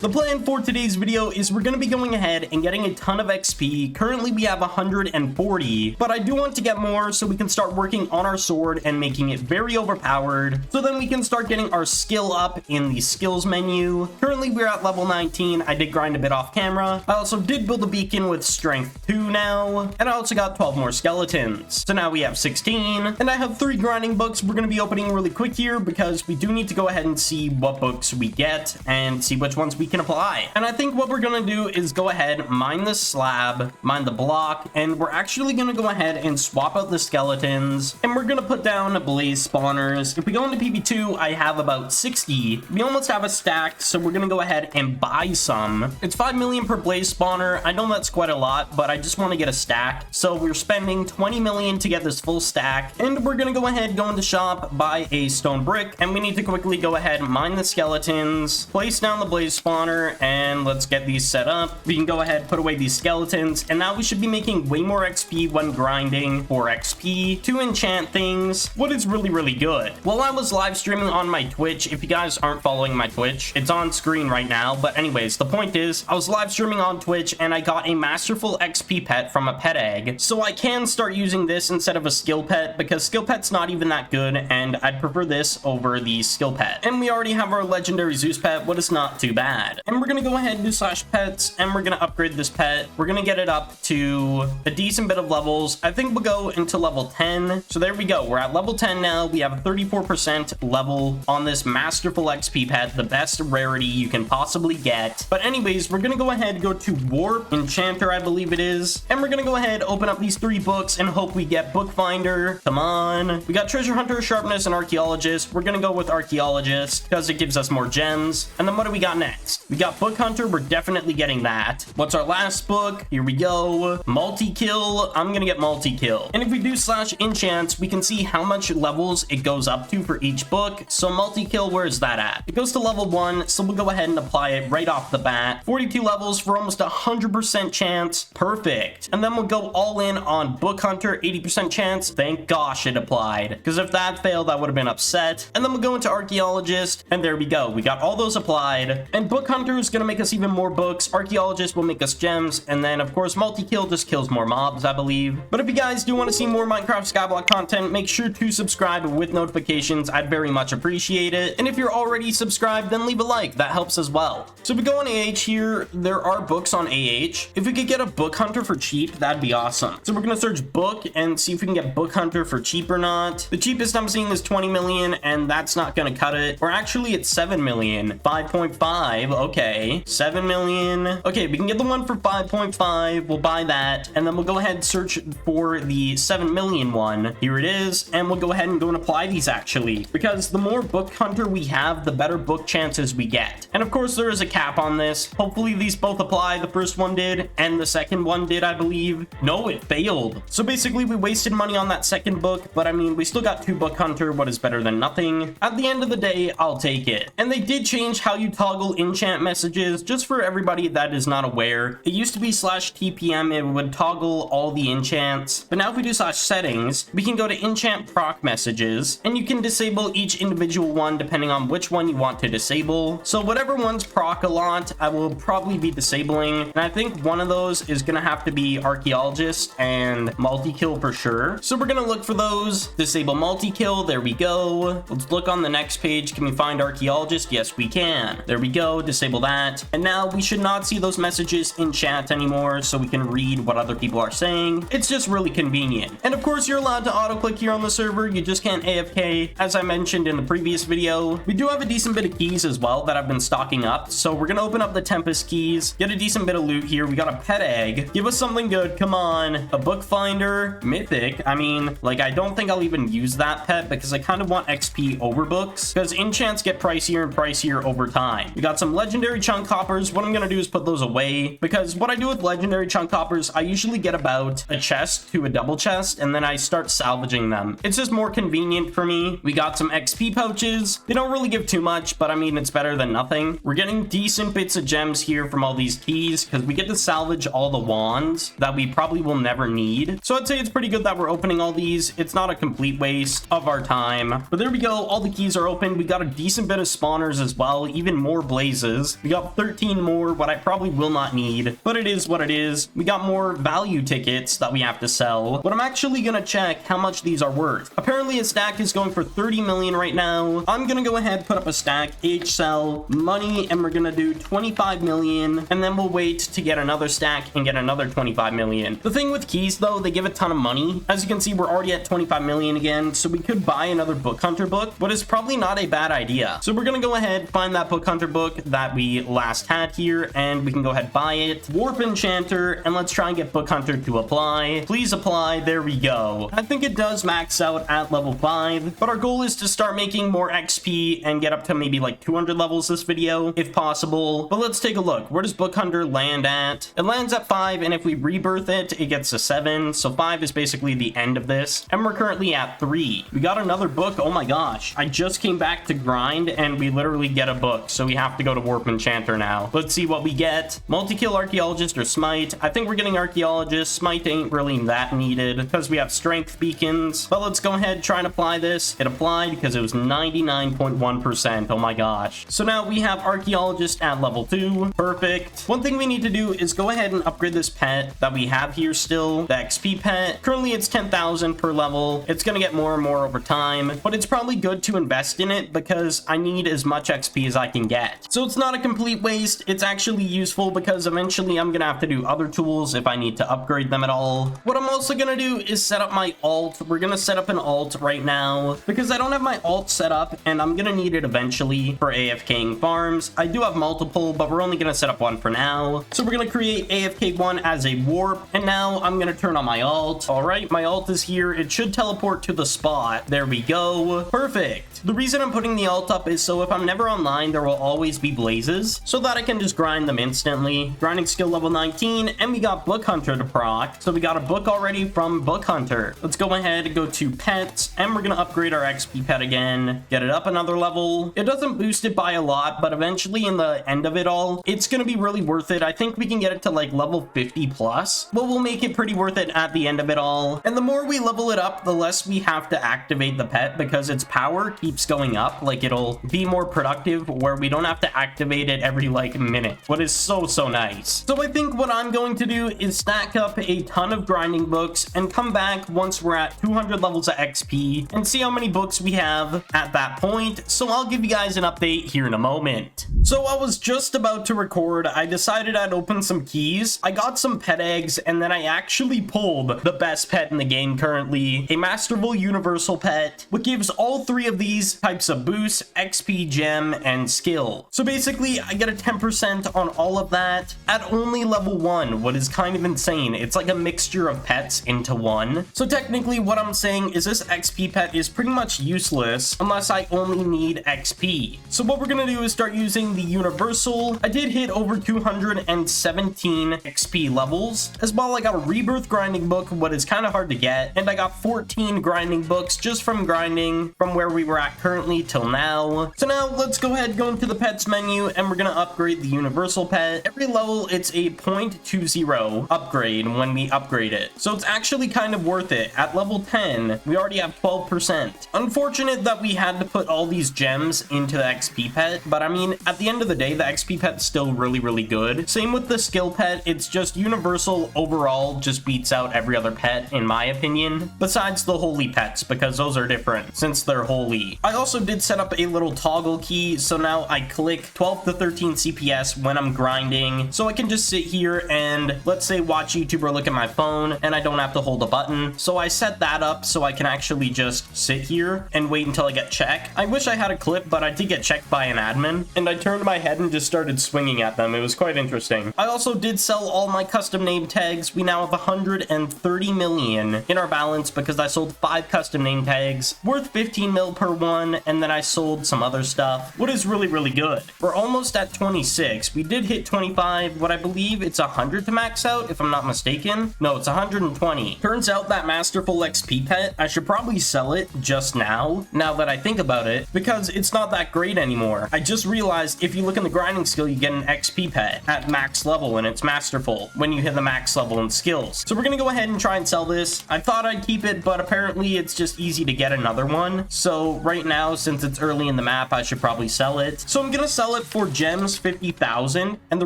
The plan for today's video is we're going to be going ahead and getting a ton of XP. Currently we have 140, but I do want to get more so we can start working on our sword and making it very overpowered. So then we can start getting our skill up in the skills menu. Currently we're at level 19. I did grind a bit off camera. I also did build a beacon with strength 2 now, and I also got 12 more skeletons. So now we have 16, and I have 3 grinding books we're going to be opening really quick here because we do need to go ahead and see what books we get and see which ones we can apply. And I think what we're gonna do is go ahead, mine the slab, mine the block, and we're actually gonna go ahead and swap out the skeletons, and we're gonna put down blaze spawners. If we go into PV2, I have about 60. We almost have a stack, so we're gonna go ahead and buy some. It's 5 million per blaze spawner. I know that's quite a lot, but I just want to get a stack. So we're spending 20 million to get this full stack, and we're gonna go ahead, go into shop, buy a stone brick, and we need to quickly go ahead, mine the skeletons, place down the blaze spawner, and let's get these set up. We can go ahead, put away these skeletons, and now we should be making way more XP when grinding for XP to enchant things, what is really good. While I was live streaming on my Twitch, if you guys aren't following my Twitch, it's on screen right now, but anyways, the point is, I was live streaming on Twitch, and I got a masterful XP pet from a pet egg, so I can start using this instead of a skill pet, because skill pet's not even that good, and I'd prefer this over the skill pet. And we already have our legendary Zeus pet, what is not too bad. And we're gonna go ahead and do /pets, and we're gonna upgrade this pet. We're gonna get it up to a decent bit of levels. I think we'll go into level 10. So there we go. We're at level 10 now. We have a 34% level on this masterful XP pet, the best rarity you can possibly get. But anyways, we're gonna go ahead and go to Warp Enchanter, I believe it is. And we're gonna go ahead, open up these 3 books, and hope we get Bookfinder. Come on. We got Treasure Hunter, Sharpness, and Archaeologist. We're gonna go with Archaeologist because it gives us more gems. And then what do we got next? We got Book Hunter. We're definitely getting that. What's our last book? Here we go. Multi-kill. I'm gonna get multi-kill. And if we do /enchants, we can see how much levels it goes up to for each book. So multi-kill, where is that at? It goes to level 1, so we'll go ahead and apply it right off the bat. 42 levels for almost 100% chance. Perfect. And then we'll go all in on Book Hunter, 80% chance. Thank gosh it applied, because if that failed, I would have been upset. And then we'll go into Archaeologist, and there we go. We got all those applied. And Book Hunter is gonna make us even more books. Archaeologist will make us gems, and then of course multi-kill just kills more mobs, I believe. But if you guys do want to see more Minecraft Skyblock content, make sure to subscribe with notifications. I'd very much appreciate it. And if you're already subscribed, then leave a like, that helps as well. So if we go on AH here, there are books on AH. If we could get a Book Hunter for cheap, that'd be awesome. So we're gonna search book and see if we can get Book Hunter for cheap or not. The cheapest I'm seeing is 20 million, and that's not gonna cut it. Or actually it's 7 million. 5.5, okay. 7 million. Okay, we can get the one for 5.5. We'll buy that, and then we'll go ahead and search for the 7 million one. Here it is, and we'll go ahead and go and apply these actually, because the more Book Hunter we have, the better book chances we get. And of course there is a cap on this. Hopefully these both apply. The first one did, and the second one did, I believe. No, it failed. So basically we wasted money on that second book, but I mean, we still got 2 Book Hunter. What is better than nothing? At the end of the day, I'll take it. And they did change how you toggle enchant messages, just for everybody that is not aware. It used to be /TPM, it would toggle all the enchants, but now if we do /settings, we can go to enchant proc messages, and you can disable each individual one depending on which one you want to disable. So whatever one's proc a lot, I will probably be disabling, and I think one of those is gonna have to be Archaeologist and multi-kill for sure. So we're gonna look for those. Disable multi-kill, there we go. Let's look on the next page. Can we find Archaeologist? Yes, we can. There we go, disable that. And now we should not see those messages in chat anymore, so we can read what other people are saying. It's just really convenient. And of course, you're allowed to auto-click here on the server. You just can't AFK, as I mentioned in the previous video. We do have a decent bit of keys as well that I've been stocking up, so we're gonna open up the Tempest keys, get a decent bit of loot here. We got a pet egg. Give us something good, come on. A Bookfinder, mythic. I mean, like, I don't think I'll even use that pet because I kind of want XP over books, because enchants get pricier and pricier over time. We got some legendary chunk hoppers. What I'm gonna do is put those away, because what I do with legendary chunk hoppers, I usually get about a chest to a double chest, and then I start salvaging them. It's just more convenient for me. We got some XP pouches. They don't really give too much, but I mean, it's better than nothing. We're getting decent bits of gems here from all these keys, because we get to salvage all the wands that we probably will never need. So I'd say it's pretty good that we're opening all these. It's not a complete waste of our time. But there we go. All the keys are open. We got a decent bit of spawners as well, even more blazes. resources. We got 13 more, what I probably will not need, but it is what it is. We got more value tickets that we have to sell, but I'm actually gonna check how much these are worth. Apparently a stack is going for 30 million right now. I'm gonna go ahead, put up a stack, sell money, and we're gonna do 25 million, and then we'll wait to get another stack and get another 25 million. The thing with keys though, they give a ton of money. As you can see, we're already at 25 million again, so we could buy another Book Hunter book, but it's probably not a bad idea. So we're gonna go ahead, find that Book Hunter book that we last had here, and we can go ahead, buy it. Warp Enchanter, and let's try and get Book Hunter to apply. Please apply. There we go. I think it does max out at level 5, but our goal is to start making more XP and get up to maybe like 200 levels this video, if possible. But let's take a look. Where does Book Hunter land at? It lands at 5, and if we rebirth it, it gets a 7. So 5 is basically the end of this, and we're currently at 3. We got another book. Oh my gosh. I just came back to grind, and we literally get a book, so we have to go to Warp Enchanter now. Let's see what we get. Multi-kill Archaeologist or Smite. I think we're getting Archaeologist. Smite ain't really that needed because we have Strength Beacons, but let's go ahead, try and apply this. It applied because it was 99.1%. Oh my gosh. So now we have Archaeologist at level 2. Perfect. One thing we need to do is go ahead and upgrade this pet that we have here still, the XP pet. Currently it's 10,000 per level. It's gonna get more and more over time, but it's probably good to invest in it because I need as much XP as I can get. So it's not a complete waste. It's actually useful because eventually I'm gonna have to do other tools if I need to upgrade them at all. What I'm also gonna do is set up my alt. We're gonna set up an alt right now because I don't have my alt set up, and I'm gonna need it eventually for AFKing farms. I do have multiple, but we're only gonna set up one for now. So we're gonna create AFK1 as a warp, and now I'm gonna turn on my alt. All right, my alt is here. It should teleport to the spot. There we go. Perfect. The reason I'm putting the alt up is so if I'm never online, there will always be blazes so that I can just grind them instantly. Grinding skill level 19, and we got Book Hunter to proc. So we got a book already from Book Hunter. Let's go ahead and go to pets, and we're gonna upgrade our XP pet again, get it up another level. It doesn't boost it by a lot, but eventually in the end of it all, it's gonna be really worth it. I think we can get it to like level 50 plus, but we'll make it pretty worth it at the end of it all. And the more we level it up, the less we have to activate the pet because its power keeps going up. Like it'll be more productive where we don't have to activate it every like minute, what is so nice. So I think what I'm going to do is stack up a ton of grinding books and come back once we're at 200 levels of XP and see how many books we have at that point. So I'll give you guys an update here in a moment. So I was just about to record. I decided I'd open some keys. I got some pet eggs, and then I actually pulled the best pet in the game currently, a Masterful Universal pet, which gives all 3 of these types of boosts, XP, gem, and skill. So basically I get a 10% on all of that at only level 1, what is kind of insane. It's like a mixture of pets into one. So technically what I'm saying is this XP pet is pretty much useless unless I only need XP. So what we're gonna do is start using the Universal. I did hit over 217 XP levels. As well, I got a Rebirth grinding book, what is kind of hard to get, and I got 14 grinding books just from grinding from where we were at currently till now. So now let's go ahead, go into the pets menu, and we're gonna upgrade the Universal pet. Every level it's a 0.20 upgrade when we upgrade it, so it's actually kind of worth it. At level 10 we already have 12%. Unfortunate that we had to put all these gems into the XP pet, but I mean at the end of the day the XP pet's still really good. Same with the skill pet. It's just Universal overall just beats out every other pet in my opinion, besides the holy pets, because those are different since they're holy. I also did set up a little toggle key, so now I click 12 to 13 CPS when I'm grinding, so I can just sit here and let's say watch YouTube or look at my phone, and I don't have to hold a button. So I set that up so I can actually just sit here and wait until I get checked. I wish I had a clip, but I did get checked by an admin, and I turned my head and just started swinging at them. It was quite interesting. I also did sell all my custom name tags. We now have 130 million in our balance because I sold 5 custom name tags worth 15 mil per one, and then I sold some other stuff, what is really good. We're almost at 26. We did hit 25. What I believe it's 100 to max out if I'm not mistaken. No, it's 120. Turns out that Masterful XP pet, I should probably sell it just now that I think about it, because it's not that great anymore. I just realized if you look in the grinding skill, you get an XP pet at max level, and it's Masterful when you hit the max level in skills. So we're gonna go ahead and try and sell this. I thought I'd keep it, but apparently it's just easy to get another one. So right now, since it's early in the map, I should probably sell it. So I'm gonna sell it for gems 50,000. And the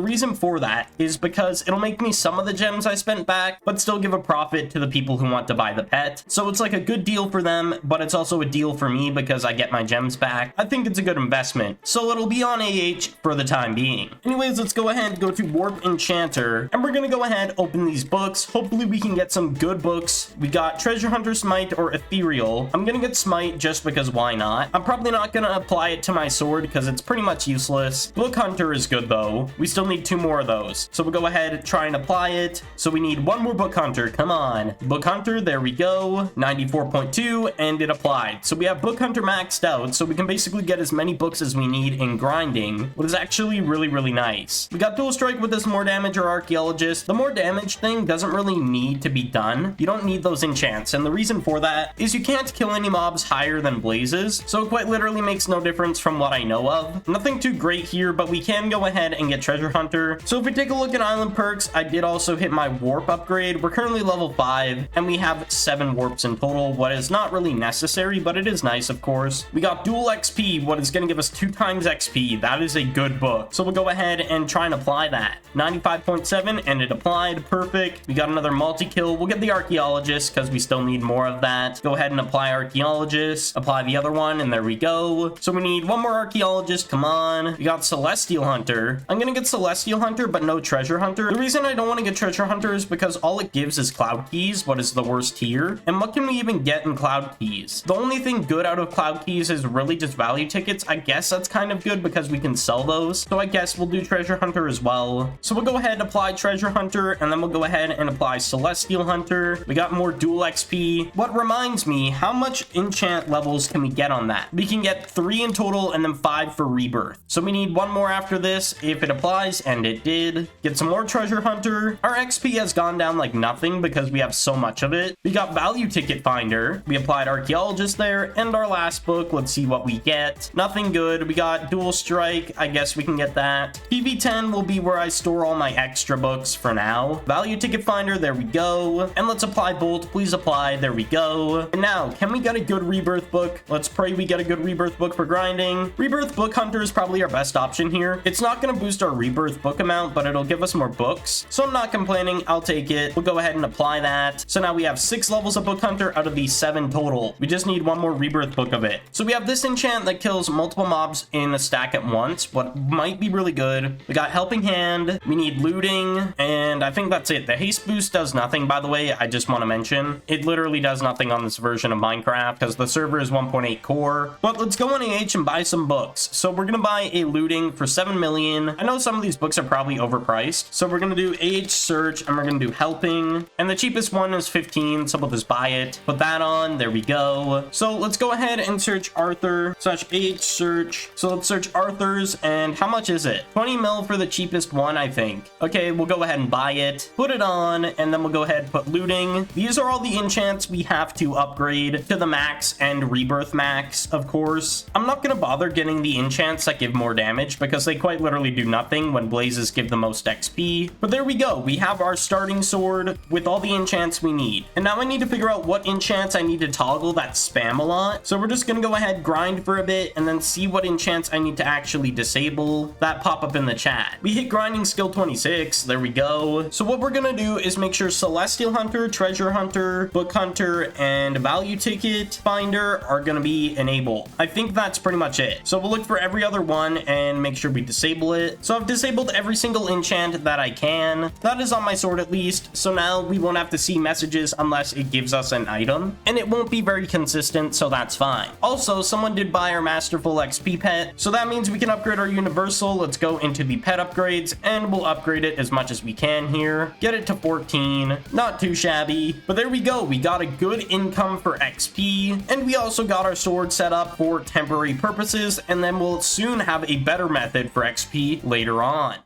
reason for that is because it'll make me some of the gems I spent back, but still give a profit to the people who want to buy the pet. So it's like a good deal for them, but it's also a deal for me because I get my gems back. I think it's a good investment. So it'll be on AH for the time being. Anyways, let's go ahead and go to Warp Enchanter, and we're gonna go ahead, open these books. Hopefully we can get some good books. We got Treasure Hunter Smite or Ethereal. I'm gonna get Smite just because why not? I'm probably not gonna apply it to my sword because it's pretty much useless. Book Hunter is good though. We still need 2 more of those. So we'll go ahead and try and apply it. So we need 1 more Book Hunter. Come on. Book Hunter, there we go. 94.2, and it applied. So we have Book Hunter maxed out, so we can basically get as many books as we need in grinding, which is actually really, really nice. We got Dual Strike with this more damage or Archaeologist. The more damage thing doesn't really need to be done. You don't need those enchants, and the reason for that is you can't kill any mobs higher than Blazes, so it quite literally makes no difference from what I know of. Nothing too great here, but we can go ahead and get Treasure Hunter. So if we take a look at Island Perks, I did also hit my Warp upgrade. We're currently level 5, and we have 7 warps in total, what is not really necessary, but it is nice, of course. We got Dual XP, what is going to give us 2 times XP. That is a good book. So we'll go ahead and try and apply that. 95.7, and it applied. Perfect. We got another multi-kill. We'll get the Archaeologist because we still need more of that. Go ahead and apply Archaeologist. Apply the other one, and there we go. So we need 1 more Archaeologist. Come on. We got Celestial Hunter. I'm going to get Celestial Hunter, but no Treasure Hunter. The reason I don't want to get Treasure Hunter is because all it gives is Cloud Keys, what is the worst tier. And what can we even get in Cloud Keys? The only thing good out of Cloud Keys is really just value tickets. I guess that's kind of good because we can sell those. So I guess we'll do Treasure Hunter as well. So we'll go ahead and apply Treasure Hunter, and then we'll go ahead and apply Celestial Hunter. We got more Dual XP. What reminds me, how much enchant levels can we get on that? We can get 3 in total and then 5 for Rebirth. So we need 1 more after this if it applies, and it did. Get some more Treasure Hunter. Our XP has gone down like nothing because we have so much of it. We got Value Ticket Finder. We applied Archaeologist there, and our last book, let's see what we get. Nothing good. We got Dual Strike. I guess we can get that. PV10 will be where I store all my extra books for now. Value Ticket Finder, there we go. And let's apply Bolt. Please apply. There we go. And now, can we get a good Rebirth book? Let's pray we get a good Rebirth book for grinding. Rebirth Book Hunter is probably our best option here. It's not going to boost our Rebirth book amount, but it'll give us more books. So I'm not complaining. I'll take it. We'll go ahead and apply that. So now we have 6 levels of Book Hunter out of the 7 total. We just need 1 more Rebirth book of it. So we have this enchant that kills multiple mobs in a stack at once, what might be really good. We got Helping Hand. We need Looting, and I think that's it. The haste boost does nothing, by the way. I just want to mention it literally does nothing on this version of Minecraft because the server is 1.8 core. But let's go on AH and buy some books. So we're gonna buy a Looting for 7 million. I know some of these books are probably overpriced, so we're gonna do AH Search, and we're gonna do Helping, and the cheapest one is 15, so we'll just buy it. Put that on. There we go. So let's go ahead and search Arthur / AH Search. So let's search Arthur's, and how much is it? 20 mil for the cheapest one, I think. Okay, we'll go ahead and buy it. Put it on, and then we'll go ahead and put Looting. These are all the enchants we have to upgrade to the max and Rebirth max, of course. I'm not gonna bother getting the enchants that give more damage because they quite literally do nothing when Blazes give the most XP. But there we go. We have our starting sword with all the enchants we need. And now I need to figure out what enchants I need to toggle that spam a lot. So we're just gonna go ahead, grind for a bit, and then see what enchants I need to actually disable that pop up in the chat. We hit grinding skill 26. There we go. So what we're gonna do is make sure Celestial Hunter, Treasure Hunter, Book Hunter, and Value Ticket Finder are gonna be enabled. I think that's pretty much it. So we'll look for every other one and make sure we disable it. So I've disabled every single enchant that I can. That is on my sword at least. So now we won't have to see messages unless it gives us an item, and it won't be very consistent, so that's fine. Also, someone did buy our Masterful XP pet, so that means we can upgrade our Universal. Let's go into the pet upgrades, and we'll upgrade it as much as we can here. Get it to 14. Not too shabby, but there we go. We got a good income for XP, and we also got our sword set up for temporary purposes, and then we'll soon have a better method for XP later on.